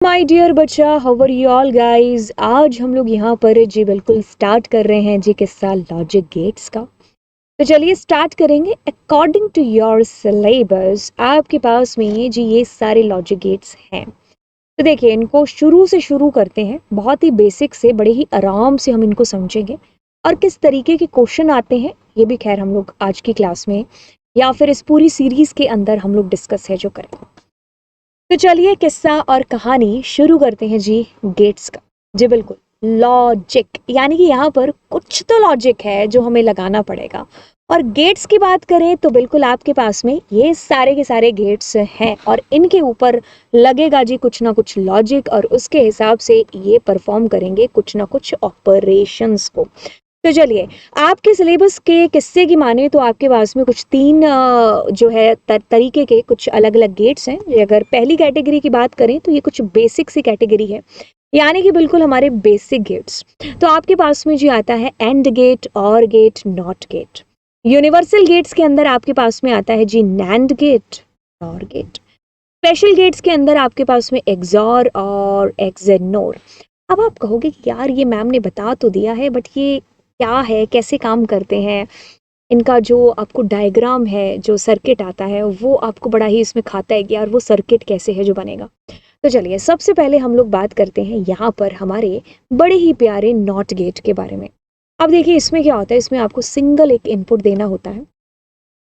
My dear बच्चा, how are you all guys. आज हम लोग यहाँ पर जी बिल्कुल स्टार्ट कर रहे हैं जी किस्सा लॉजिक गेट्स का। तो चलिए स्टार्ट करेंगे। अकॉर्डिंग टू योर सिलेबस आपके पास में जी ये सारे लॉजिक गेट्स हैं। तो देखिए इनको शुरू से शुरू करते हैं, बहुत ही बेसिक से बड़े ही आराम से हम इनको समझेंगे और किस तरीके के क्वेश्चन आते हैं ये भी खैर हम लोग आज की क्लास में या फिर इस पूरी सीरीज के अंदर हम लोग डिस्कस है जो करेंगे। तो चलिए किस्सा और कहानी शुरू करते हैं जी गेट्स का। जी बिल्कुल, लॉजिक यानी कि यहाँ पर कुछ तो लॉजिक है जो हमें लगाना पड़ेगा। और गेट्स की बात करें तो बिल्कुल आपके पास में ये सारे के सारे गेट्स हैं और इनके ऊपर लगेगा जी कुछ ना कुछ लॉजिक और उसके हिसाब से ये परफॉर्म करेंगे कुछ ना कुछ ऑपरेशंस को। तो चलिए आपके सिलेबस के किस्से की माने तो आपके पास में कुछ तीन जो है तरीके के कुछ अलग अलग गेट्स हैं। अगर पहली कैटेगरी की बात करें तो ये कुछ बेसिक सी कैटेगरी है, यानी कि बिल्कुल हमारे बेसिक गेट्स। तो आपके पास में जी आता है एंड गेट, और gate, NOT gate. Universal gates के अंदर आपके पास में आता है जी नैंड गेट, और गेट। स्पेशल गेट्स के अंदर आपके पास में एक्सॉर और एक्सनोर। अब आप कहोगे कि यार ये मैम ने बता तो दिया है बट ये क्या है, कैसे काम करते हैं, इनका जो आपको डायग्राम है, जो सर्किट आता है वो आपको बड़ा ही इसमें खाता है कि यार वो सर्किट कैसे है जो बनेगा। तो चलिए सबसे पहले हम लोग बात करते हैं यहाँ पर हमारे बड़े ही प्यारे नॉट गेट के बारे में। अब देखिए इसमें क्या होता है, इसमें आपको सिंगल एक इनपुट देना होता है,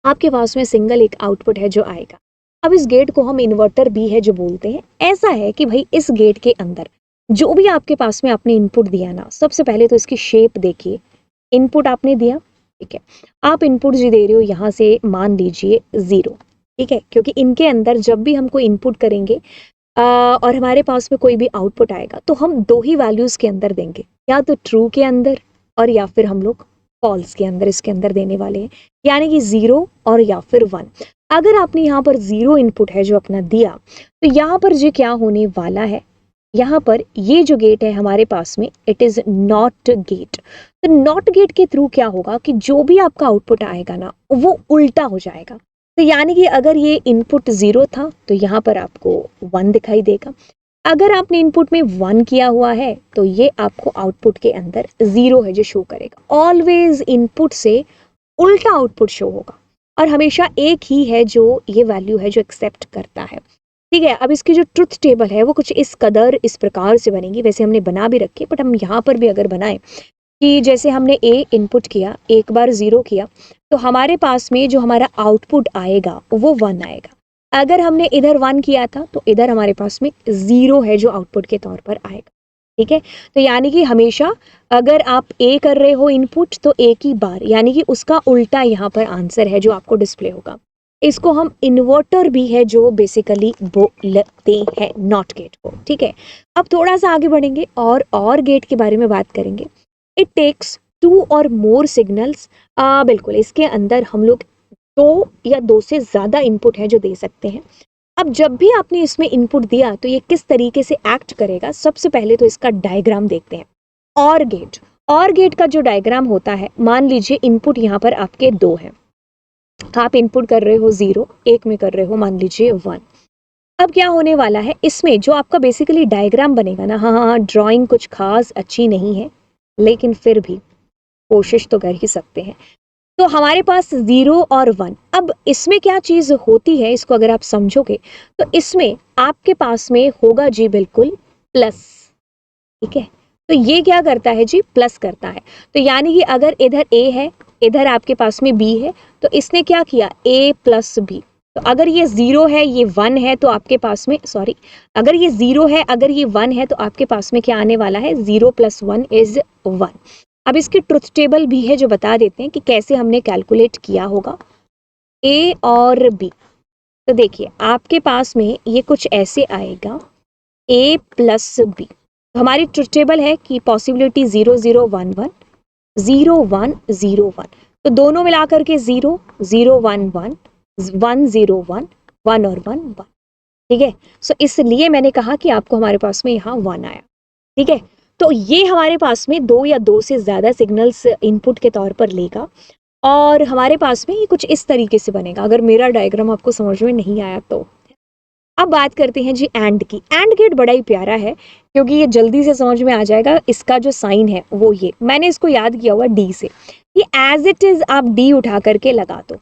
आपके पास में सिंगल एक आउटपुट है जो आएगा। अब इस गेट को हम इन्वर्टर भी है जो बोलते हैं। ऐसा है कि भाई इस गेट के अंदर जो भी आपके पास में आपने इनपुट दिया ना, सबसे पहले तो इसकी शेप देखिए। इनपुट आपने दिया, ठीक है, आप इनपुट जो दे रहे हो यहाँ से मान लीजिए 0, ठीक है, क्योंकि इनके अंदर जब भी हम कोई इनपुट करेंगे और हमारे पास में कोई भी आउटपुट आएगा तो हम दो ही वैल्यूज के अंदर देंगे, या तो ट्रू के अंदर और या फिर हम लोग फॉल्स के अंदर इसके अंदर देने वाले हैं, यानी कि 0 और या फिर 1। अगर आपने यहाँ पर 0 इनपुट है जो अपना दिया तो यहाँ पर जो क्या होने वाला है, यहाँ पर ये जो गेट है हमारे पास में इट इज नॉट गेट। तो नॉट गेट के थ्रू क्या होगा कि जो भी आपका आउटपुट आएगा ना वो उल्टा हो जाएगा। तो यानी कि अगर ये इनपुट 0 था तो यहाँ पर आपको 1 दिखाई देगा। अगर आपने इनपुट में 1 किया हुआ है तो ये आपको आउटपुट के अंदर 0 है जो शो करेगा। ऑलवेज इनपुट से उल्टा आउटपुट शो होगा और हमेशा एक ही है जो ये वैल्यू है जो एक्सेप्ट करता है, ठीक है। अब इसकी जो ट्रुथ टेबल है वो कुछ इस कदर इस प्रकार से बनेगी, वैसे हमने बना भी रखी है बट हम यहाँ पर भी अगर बनाएं कि जैसे हमने ए इनपुट किया, एक बार 0 किया तो हमारे पास में जो हमारा आउटपुट आएगा वो 1 आएगा। अगर हमने इधर 1 किया था तो इधर हमारे पास में 0 है जो आउटपुट के तौर पर आएगा, ठीक है। तो यानी कि हमेशा अगर आप ए कर रहे हो इनपुट तो एक ही बार, यानी कि उसका उल्टा यहाँ पर आंसर है जो आपको डिस्प्ले होगा। इसको हम इन्वर्टर भी है जो बेसिकली बोलते हैं नॉट गेट को, ठीक है। अब थोड़ा सा आगे बढ़ेंगे और गेट के बारे में बात करेंगे। इट टेक्स 2 और मोर सिग्नल्स। बिल्कुल इसके अंदर हम लोग 2 या 2 से ज्यादा इनपुट है जो दे सकते हैं। अब जब भी आपने इसमें इनपुट दिया तो ये किस तरीके से एक्ट करेगा, सबसे पहले तो इसका डायग्राम देखते हैं। और गेट का जो डायग्राम होता है, मान लीजिए इनपुट यहाँ पर आपके 2 हैं, आप इनपुट कर रहे हो 0, एक में कर रहे हो मान लीजिए 1। अब क्या होने वाला है इसमें जो आपका बेसिकली डायग्राम बनेगा ना, हाँ ड्राइंग कुछ खास अच्छी नहीं है लेकिन फिर भी कोशिश तो कर ही सकते हैं। तो हमारे पास 0 और 1। अब इसमें क्या चीज होती है इसको अगर आप समझोगे तो इसमें आपके पास में होगा जी बिल्कुल प्लस, ठीक है। तो ये क्या करता है जी, प्लस करता है। तो यानी कि अगर इधर ए है, इधर आपके पास में बी है, तो इसने क्या किया ए प्लस बी। तो अगर ये 0 है ये 1 है तो आपके पास में सॉरी, अगर ये 0 है अगर ये 1 है तो आपके पास में क्या आने वाला है, 0 + 1 = 1। अब इसकी ट्रुथ टेबल भी है जो बता देते हैं कि कैसे हमने कैलकुलेट किया होगा ए और बी। तो देखिए आपके पास में ये कुछ ऐसे आएगा a + b। हमारी ट्रुथ टेबल है कि पॉसिबिलिटी 0 0 1 1 0 1 0 1, तो दोनों मिलाकर के 0 0 1 1 1 0 1 1 और 1 1, ठीक है। सो इसलिए मैंने कहा कि आपको हमारे पास में यहाँ 1 आया, ठीक है। तो ये हमारे पास में 2 या 2 से ज्यादा सिग्नल्स इनपुट के तौर पर लेगा और हमारे पास में ये कुछ इस तरीके से बनेगा। अगर मेरा डायग्राम आपको समझ में नहीं आया तो अब बात करते हैं जी एंड की। एंड गेट बड़ा ही प्यारा है क्योंकि ये जल्दी से समझ में आ जाएगा। इसका जो साइन है वो ये, मैंने इसको याद किया हुआ डी से, ये एज इट इज आप डी उठा करके लगा दो,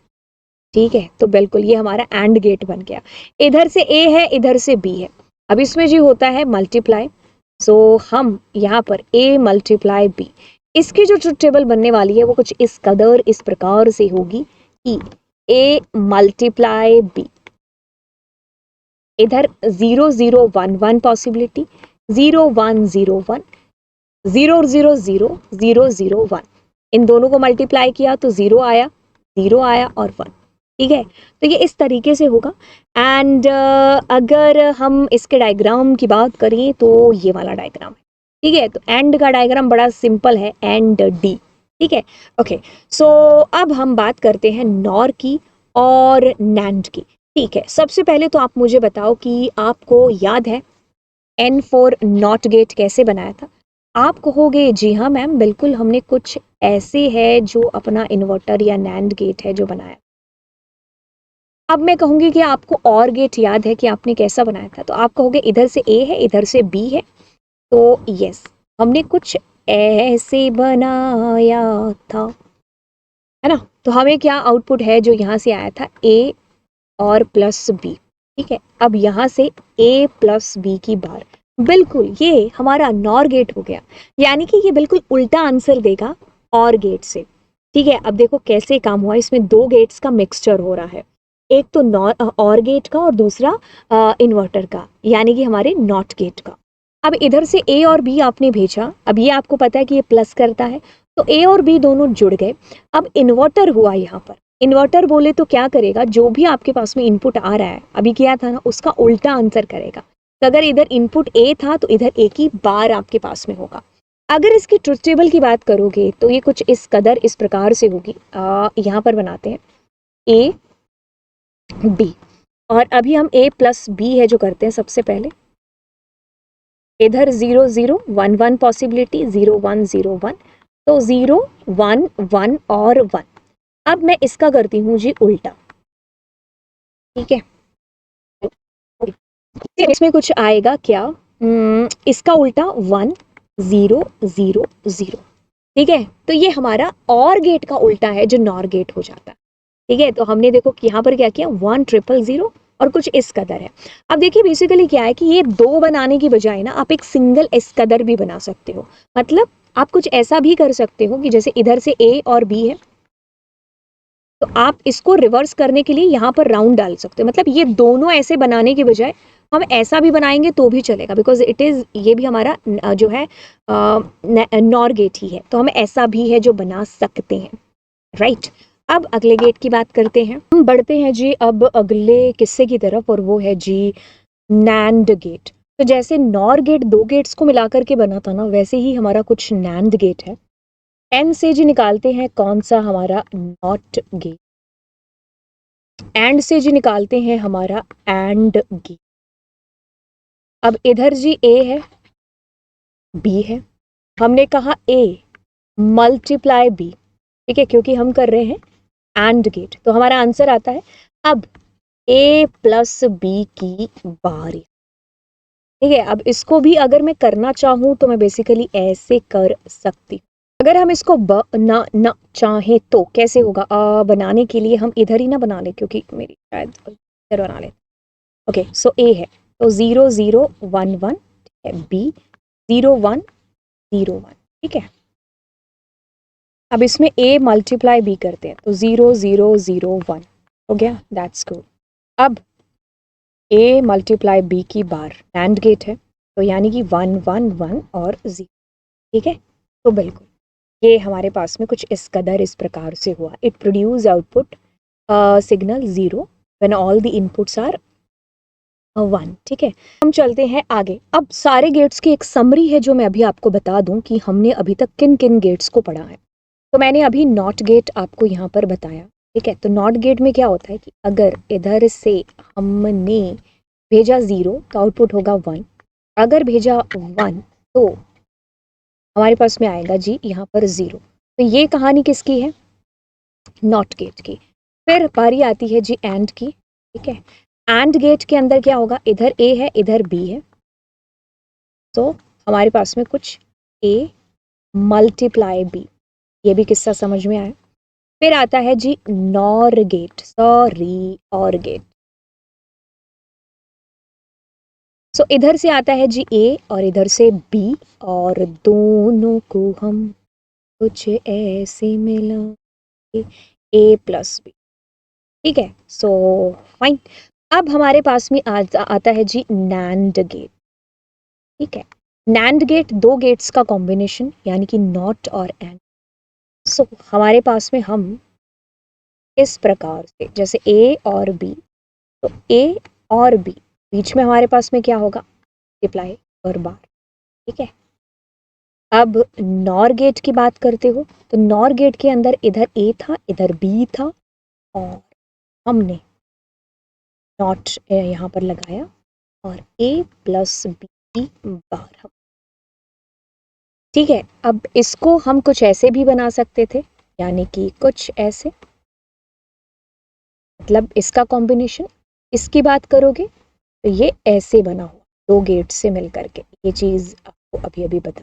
ठीक है। तो बिल्कुल ये हमारा एंड गेट बन गया। इधर से ए है, इधर से बी है। अब इसमें जी होता है मल्टीप्लाई, सो हम यहाँ पर ए मल्टीप्लाई बी, इसकी जो ट्रुथ टेबल बनने वाली है वो कुछ इस कदर इस प्रकार से होगी कि ए मल्टीप्लाई बी, इधर 0 0 1 1 पॉसिबिलिटी, 0 1 0 1, 0 0 0 0 0 1, इन दोनों को मल्टीप्लाई किया तो 0 आया, 0 आया और 1, ठीक है। तो ये इस तरीके से होगा। एंड अगर हम इसके डायग्राम की बात करें तो ये वाला डायग्राम है, ठीक है। तो एंड का डायग्राम बड़ा सिंपल है, एंड डी, ठीक है। ओके, सो अब हम बात करते हैं नॉर की और नैंड की, ठीक है। सबसे पहले तो आप मुझे बताओ कि आपको याद है एन फोर नॉट गेट कैसे बनाया था। आप कहोगे जी हाँ मैम बिल्कुल, हमने कुछ ऐसे है जो अपना इन्वर्टर या नैंड गेट है जो बनाया। अब मैं कहूंगी कि आपको और गेट याद है कि आपने कैसा बनाया था, तो आप कहोगे इधर से ए है, इधर से बी है। तो यस, हमने कुछ ऐसे बनाया था, है ना। तो हमें क्या आउटपुट है जो यहाँ से आया था, ए और प्लस बी, ठीक है। अब यहाँ से ए प्लस बी की बार, बिल्कुल ये हमारा नॉर गेट हो गया, यानी कि ये बिल्कुल उल्टा आंसर देगा और गेट से, ठीक है। अब देखो कैसे काम हुआ, इसमें दो गेट्स का मिक्सचर हो रहा है, एक तो नॉर और गेट का और दूसरा इन्वर्टर का, यानी कि हमारे नॉट गेट का। अब इधर से ए और बी आपने भेजा, अब ये आपको पता है कि ये प्लस करता है, तो ए और बी दोनों जुड़ गए। अब इन्वर्टर हुआ यहाँ पर, इन्वर्टर बोले तो क्या करेगा, जो भी आपके पास में इनपुट आ रहा है, अभी किया था ना, उसका उल्टा आंसर करेगा। तो अगर इधर इनपुट ए था तो इधर ए की बार आपके पास में होगा। अगर इसकी ट्रुथ टेबल की बात करोगे तो ये कुछ इस कदर इस प्रकार से होगी। यहाँ पर बनाते हैं ए बी, और अभी हम ए प्लस बी है जो करते हैं सबसे पहले, इधर 0 0 1 1 पॉसिबिलिटी, 0 1 0 1, तो 0 1 1 और 1। अब मैं इसका करती हूँ जी उल्टा, ठीक है। इसमें कुछ आएगा क्या, इसका उल्टा 1 0 0 0, ठीक है। तो ये हमारा और गेट का उल्टा है जो नॉर गेट हो जाता है, ठीक है। तो हमने देखो कि यहाँ पर क्या किया, 1 0 0 और कुछ इस कदर है। अब देखिए बेसिकली क्या है कि ये दो बनाने की बजाय ना आप एक सिंगल इस कदर भी बना सकते हो। मतलब आप कुछ ऐसा भी कर सकते हो कि जैसे इधर से ए और बी है, तो आप इसको रिवर्स करने के लिए यहाँ पर राउंड डाल सकते हो। मतलब ये दोनों ऐसे बनाने के बजाय हम ऐसा भी बनाएंगे तो भी चलेगा, बिकॉज इट इज, ये भी हमारा जो है नॉर गेट ही है, तो हम ऐसा भी है जो बना सकते हैं, राइट। अब अगले गेट की बात करते हैं, हम बढ़ते हैं जी अब अगले किस्से की तरफ, और वो है जी नैंड गेट। तो जैसे नॉर गेट दो गेट्स को मिलाकर के बना था ना, वैसे ही हमारा कुछ नैंड गेट है। एन से जी निकालते हैं कौन सा, हमारा नॉट गेट। एंड से जी निकालते हैं हमारा एंड गेट। अब इधर जी ए है, बी है, हमने कहा ए मल्टीप्लाई बी, ठीक है, क्योंकि हम कर रहे हैं एंड गेट, तो हमारा आंसर आता है अब ए प्लस बी की बारी, ठीक है। अब इसको भी अगर मैं करना चाहूं तो मैं बेसिकली ऐसे कर सकती हूँ। अगर हम इसको ना चाहे तो कैसे होगा, बनाने के लिए हम इधर ही ना बना ले, क्योंकि मेरी शायद इधर बना ले। ओके, सो ए है तो 0 0 1 1, ठीक है, बी 0 1 0 1, ठीक है। अब इसमें ए मल्टीप्लाई बी करते हैं, तो 0 0 0 1 हो गया, दैट्स गुड। अब ए मल्टीप्लाई बी की बार, एंड गेट है, तो यानी कि 1 1 1 और 0, ठीक है। तो बिल्कुल ये हमारे पास में कुछ इस कदर इस प्रकार से हुआ, it produce output signal 0 when all the inputs are 1, ठीक है। हम चलते हैं आगे। अब सारे गेट्स की एक समरी है जो मैं अभी आपको बता दूं कि हमने अभी तक किन किन गेट्स को पढ़ा है। तो मैंने अभी नॉट गेट आपको यहाँ पर बताया, ठीक है। तो नॉट गेट में क्या होता है कि अगर इधर से हमने भेजा 0 तो आउटपुट होगा 1, अगर भेजा 1 तो हमारे पास में आएगा जी यहाँ पर 0। तो ये कहानी किसकी है, नॉट गेट की। फिर बारी आती है जी एंड की, ठीक है। एंड गेट के अंदर क्या होगा, इधर ए है इधर बी है, तो हमारे पास में कुछ ए मल्टीप्लाई बी, ये भी किस्सा समझ में आया। फिर आता है जी नॉर गेट, सॉरी और गेट। सो इधर से आता है जी ए और इधर से बी, और दोनों को हम कुछ ऐसे मिला ए प्लस बी, ठीक है। So fine. अब हमारे पास में आता है जी नैंड गेट, ठीक है। नैंड गेट दो गेट्स का कॉम्बिनेशन, यानी कि नॉट और एंड। सो हमारे पास में हम इस प्रकार से, जैसे ए और बी, तो ए और बी बीच में हमारे पास में क्या होगा, मल्टीप्लाई और बार, ठीक है। अब नॉर गेट की बात करते हो तो नॉर गेट के अंदर इधर ए था इधर बी था, और हमने नॉट यहाँ पर लगाया और ए प्लस बी बार हम, ठीक है। अब इसको हम कुछ ऐसे भी बना सकते थे, यानी कि कुछ ऐसे, मतलब इसका कॉम्बिनेशन। इसकी बात करोगे तो ये ऐसे बना हुआ दो गेट से मिलकर के, ये चीज आपको अभी अभी बता।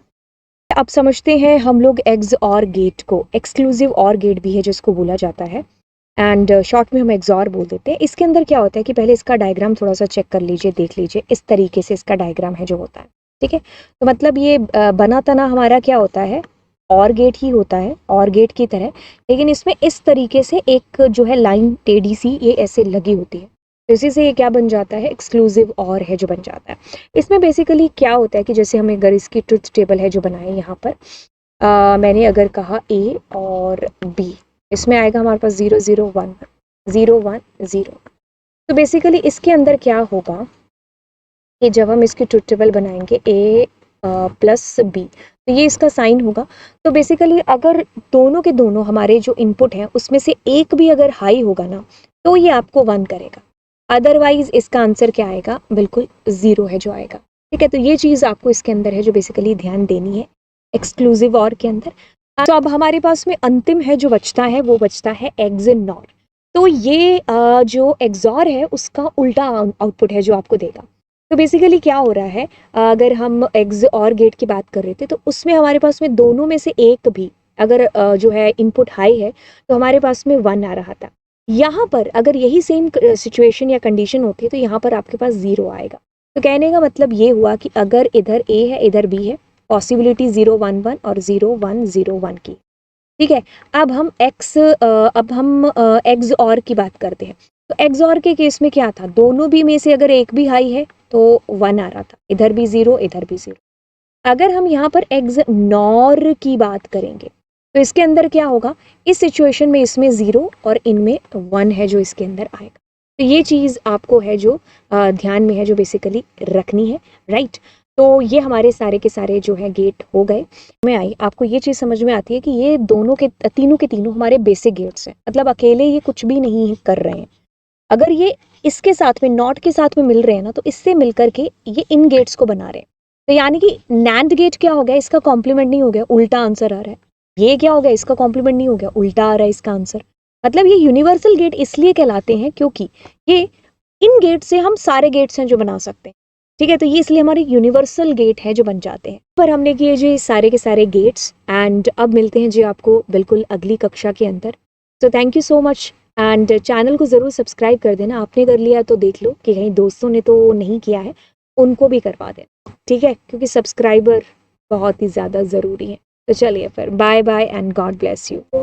अब समझते हैं हम लोग एग्ज और गेट को, एक्सक्लूसिव और गेट भी है जिसको बोला जाता है, एंड शॉर्ट में हम एग्जॉर बोल देते हैं। इसके अंदर क्या होता है कि पहले इसका डायग्राम थोड़ा सा चेक कर लीजिए, देख लीजिए, इस तरीके से इसका डायग्राम है जो होता है, ठीक है। तो मतलब ये बना तना हमारा क्या होता है, और गेट ही होता है, और गेट की तरह, लेकिन इसमें इस तरीके से एक जो है लाइन टेढ़ी सी ये ऐसे लगी होती है, तो इसी से ये क्या बन जाता है, एक्सक्लूसिव और है जो बन जाता है। इसमें बेसिकली क्या होता है कि जैसे हमें अगर इसकी ट्रुथ टेबल है जो बनाए यहाँ पर, मैंने अगर कहा ए और बी, इसमें आएगा हमारे पास 0 0 1 0 1 0। तो बेसिकली इसके अंदर क्या होगा कि जब हम इसकी ट्रुथ टेबल बनाएंगे ए प्लस बी, तो ये इसका साइन होगा। तो बेसिकली अगर दोनों के दोनों हमारे जो इनपुट हैं उसमें से एक भी अगर हाई होगा ना, तो ये आपको 1 करेगा, अदरवाइज इसका आंसर क्या आएगा, बिल्कुल 0 है जो आएगा, ठीक है। तो ये चीज़ आपको इसके अंदर है जो बेसिकली ध्यान देनी है एक्सक्लूसिव और के अंदर। तो अब हमारे पास में अंतिम है जो बचता है, वो बचता है एग्ज एंड नॉर। तो ये जो एक्सॉर है उसका उल्टा आउटपुट है जो आपको देगा। तो बेसिकली क्या हो रहा है, अगर हम एग्ज और गेट की बात कर रहे थे तो उसमें हमारे पास में दोनों में से एक भी अगर जो है इनपुट हाई है तो हमारे पास में 1 आ रहा था। यहाँ पर अगर यही सेम सिचुएशन या कंडीशन होती है तो यहाँ पर आपके पास 0 आएगा। तो कहने का मतलब ये हुआ कि अगर इधर ए है इधर बी है, पॉसिबिलिटी 0 1 1 और 0 1 0 1 की, ठीक है। अब हम एग्ज और की बात करते हैं। तो एग्ज और के केस में क्या था, दोनों भी में से अगर एक भी हाई है तो 1 आ रहा था, इधर भी 0 इधर भी 0। अगर हम यहाँ पर एग्ज नॉर की बात करेंगे तो इसके अंदर क्या होगा, इस सिचुएशन में इसमें 0 और इनमें 1 है जो इसके अंदर आएगा। तो ये चीज़ आपको है जो ध्यान में है जो बेसिकली रखनी है, राइट। तो ये हमारे सारे के सारे जो है गेट हो गए। में आई आपको ये चीज़ समझ में आती है कि ये दोनों के तीनों हमारे बेसिक गेट्स हैं, मतलब अकेले ये कुछ भी नहीं कर रहे हैं। अगर ये इसके साथ में नॉट के साथ में मिल रहे हैं ना, तो इससे मिलकर के ये इन गेट्स को बना रहे हैं। तो यानी कि नैंड गेट क्या हो गया, इसका कॉम्प्लीमेंट नहीं हो गया, उल्टा आंसर आ रहा है। ये क्या हो गया, इसका कॉम्प्लीमेंट नहीं हो गया, उल्टा आ रहा है इसका आंसर। मतलब ये यूनिवर्सल गेट इसलिए कहलाते हैं क्योंकि ये इन गेट से हम सारे गेट्स हैं जो बना सकते हैं, ठीक है। तो ये इसलिए हमारे यूनिवर्सल गेट है जो बन जाते हैं। पर हमने किए जी सारे के सारे गेट्स, एंड अब मिलते हैं जी आपको बिल्कुल अगली कक्षा के अंदर। तो thank you so much, and channel को ज़रूर सब्सक्राइब कर देना। आपने कर लिया तो देख लो कि कहीं दोस्तों ने तो नहीं किया है, उनको भी करवा देना, ठीक है, क्योंकि सब्सक्राइबर बहुत ही ज़्यादा ज़रूरी है। तो चलिए फिर bye bye and God bless you.